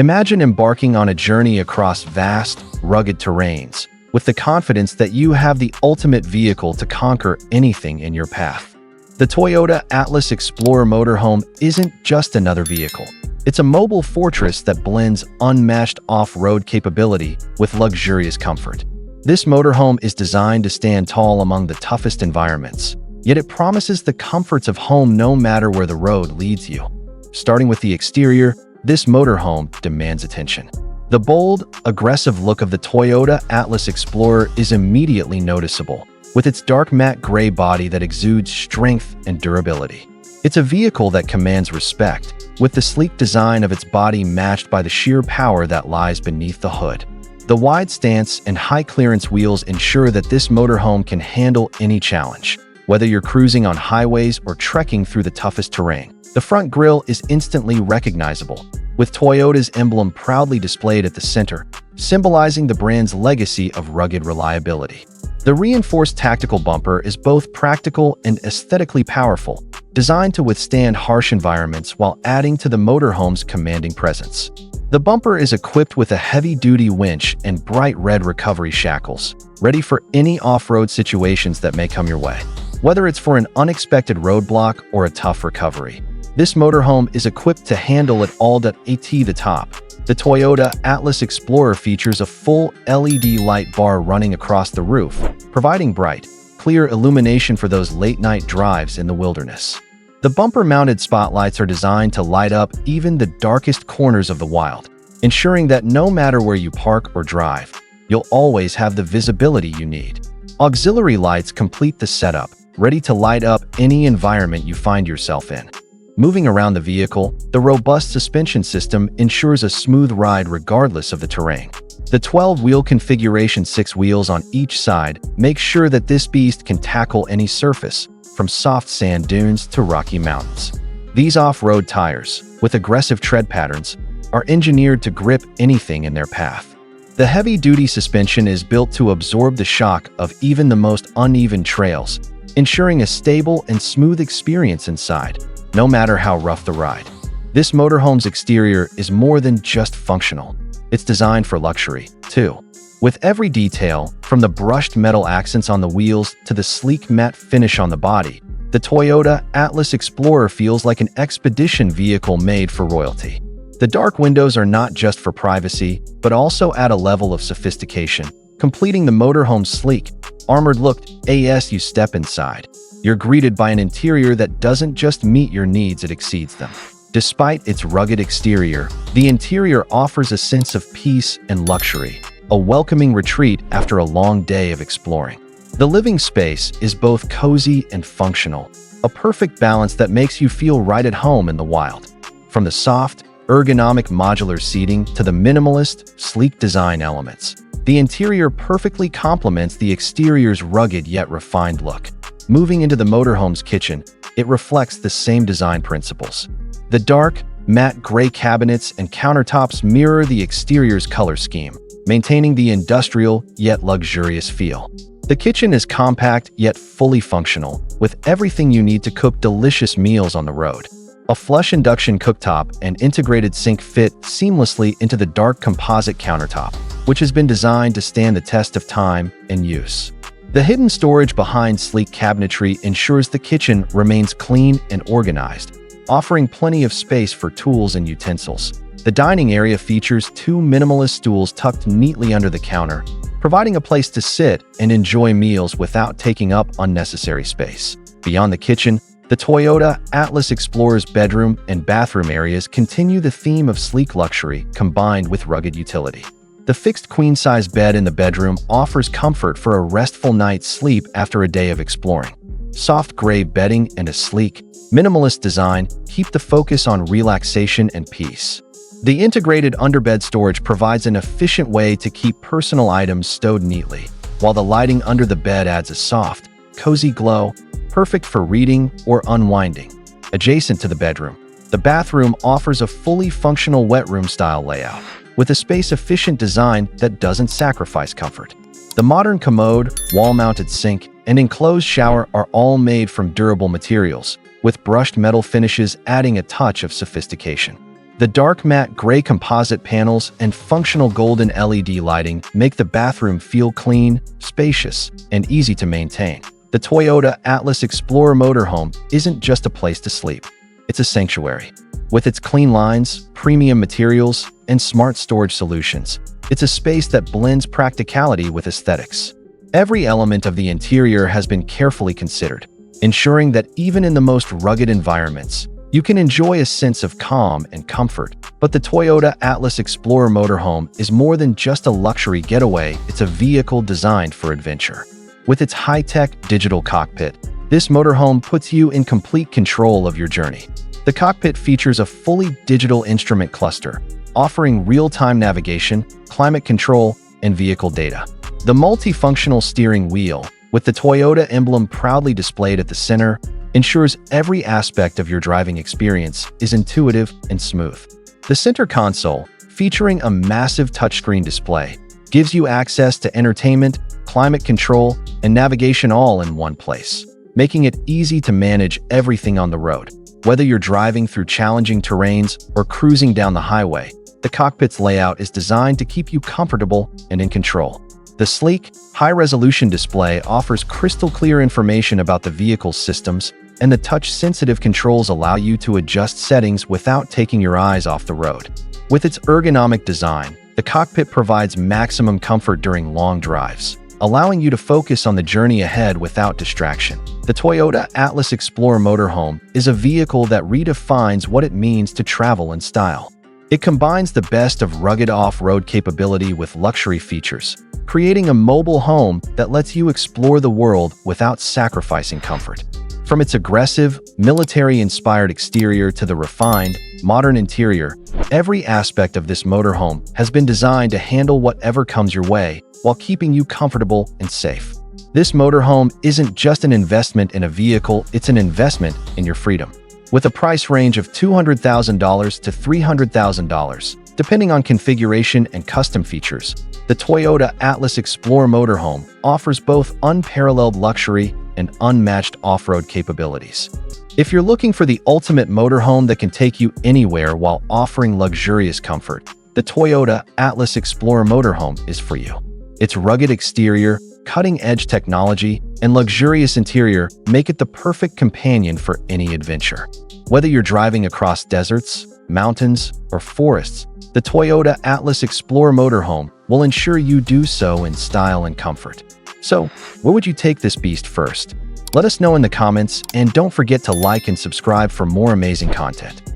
Imagine embarking on a journey across vast, rugged terrains, with the confidence that you have the ultimate vehicle to conquer anything in your path. The Toyota Atlas Explorer Motorhome isn't just another vehicle. It's a mobile fortress that blends unmatched off-road capability with luxurious comfort. This motorhome is designed to stand tall among the toughest environments, yet it promises the comforts of home no matter where the road leads you. Starting with the exterior, this motorhome demands attention. The bold, aggressive look of the Toyota Atlas Explorer is immediately noticeable, with its dark matte gray body that exudes strength and durability. It's a vehicle that commands respect, with the sleek design of its body matched by the sheer power that lies beneath the hood. The wide stance and high-clearance wheels ensure that this motorhome can handle any challenge, whether you're cruising on highways or trekking through the toughest terrain. The front grille is instantly recognizable, with Toyota's emblem proudly displayed at the center, symbolizing the brand's legacy of rugged reliability. The reinforced tactical bumper is both practical and aesthetically powerful, designed to withstand harsh environments while adding to the motorhome's commanding presence. The bumper is equipped with a heavy-duty winch and bright red recovery shackles, ready for any off-road situations that may come your way. Whether it's for an unexpected roadblock or a tough recovery, this motorhome is equipped to handle it all. At the top, the Toyota Atlas Explorer features a full LED light bar running across the roof, providing bright, clear illumination for those late-night drives in the wilderness. The bumper-mounted spotlights are designed to light up even the darkest corners of the wild, ensuring that no matter where you park or drive, you'll always have the visibility you need. Auxiliary lights complete the setup, ready to light up any environment you find yourself in. Moving around the vehicle, the robust suspension system ensures a smooth ride regardless of the terrain. The 12-wheel configuration, 6 wheels on each side, makes sure that this beast can tackle any surface, from soft sand dunes to rocky mountains. These off-road tires, with aggressive tread patterns, are engineered to grip anything in their path. The heavy-duty suspension is built to absorb the shock of even the most uneven trails, ensuring a stable and smooth experience inside, no matter how rough the ride. This motorhome's exterior is more than just functional. It's designed for luxury, too. With every detail, from the brushed metal accents on the wheels to the sleek matte finish on the body, the Toyota Atlas Explorer feels like an expedition vehicle made for royalty. The dark windows are not just for privacy, but also add a level of sophistication, completing the motorhome's sleek, armored look. As you step inside, you're greeted by an interior that doesn't just meet your needs, it exceeds them. Despite its rugged exterior, the interior offers a sense of peace and luxury, a welcoming retreat after a long day of exploring. The living space is both cozy and functional, a perfect balance that makes you feel right at home in the wild. From the soft, ergonomic modular seating to the minimalist, sleek design elements, the interior perfectly complements the exterior's rugged yet refined look. Moving into the motorhome's kitchen, it reflects the same design principles. The dark, matte gray cabinets and countertops mirror the exterior's color scheme, maintaining the industrial yet luxurious feel. The kitchen is compact yet fully functional, with everything you need to cook delicious meals on the road. A flush induction cooktop and integrated sink fit seamlessly into the dark composite countertop, which has been designed to stand the test of time and use. The hidden storage behind sleek cabinetry ensures the kitchen remains clean and organized, offering plenty of space for tools and utensils. The dining area features 2 minimalist stools tucked neatly under the counter, providing a place to sit and enjoy meals without taking up unnecessary space. Beyond the kitchen, the Toyota Atlas Explorer's bedroom and bathroom areas continue the theme of sleek luxury combined with rugged utility. The fixed queen-size bed in the bedroom offers comfort for a restful night's sleep after a day of exploring. Soft gray bedding and a sleek, minimalist design keep the focus on relaxation and peace. The integrated underbed storage provides an efficient way to keep personal items stowed neatly, while the lighting under the bed adds a soft, cozy glow, perfect for reading or unwinding. Adjacent to the bedroom, the bathroom offers a fully functional wet room-style layout, with a space-efficient design that doesn't sacrifice comfort. The modern commode, wall-mounted sink, and enclosed shower are all made from durable materials, with brushed metal finishes adding a touch of sophistication. The dark matte gray composite panels and functional golden LED lighting make the bathroom feel clean, spacious, and easy to maintain. The Toyota Atlas Explorer Motorhome isn't just a place to sleep. It's a sanctuary. With its clean lines, premium materials, and smart storage solutions, it's a space that blends practicality with aesthetics. Every element of the interior has been carefully considered, ensuring that even in the most rugged environments, you can enjoy a sense of calm and comfort. But the Toyota Atlas Explorer Motorhome is more than just a luxury getaway, it's a vehicle designed for adventure. With its high-tech digital cockpit, this motorhome puts you in complete control of your journey. The cockpit features a fully digital instrument cluster, offering real-time navigation, climate control, and vehicle data. The multifunctional steering wheel, with the Toyota emblem proudly displayed at the center, ensures every aspect of your driving experience is intuitive and smooth. The center console, featuring a massive touchscreen display, gives you access to entertainment, climate control, and navigation all in one place, making it easy to manage everything on the road. Whether you're driving through challenging terrains or cruising down the highway, the cockpit's layout is designed to keep you comfortable and in control. The sleek, high-resolution display offers crystal-clear information about the vehicle's systems, and the touch-sensitive controls allow you to adjust settings without taking your eyes off the road. With its ergonomic design, the cockpit provides maximum comfort during long drives, allowing you to focus on the journey ahead without distraction. The Toyota Atlas Explorer Motorhome is a vehicle that redefines what it means to travel in style. It combines the best of rugged off-road capability with luxury features, creating a mobile home that lets you explore the world without sacrificing comfort. From its aggressive, military-inspired exterior to the refined, modern interior, every aspect of this motorhome has been designed to handle whatever comes your way while keeping you comfortable and safe. This motorhome isn't just an investment in a vehicle, it's an investment in your freedom. With a price range of $200,000 to $300,000, depending on configuration and custom features, the Toyota Atlas Explorer Motorhome offers both unparalleled luxury and unmatched off-road capabilities. If you're looking for the ultimate motorhome that can take you anywhere while offering luxurious comfort, the Toyota Atlas Explorer Motorhome is for you. Its rugged exterior, cutting-edge technology, and luxurious interior make it the perfect companion for any adventure. Whether you're driving across deserts, mountains, or forests, the Toyota Atlas Explorer Motorhome will ensure you do so in style and comfort. So, where would you take this beast first? Let us know in the comments, and don't forget to like and subscribe for more amazing content.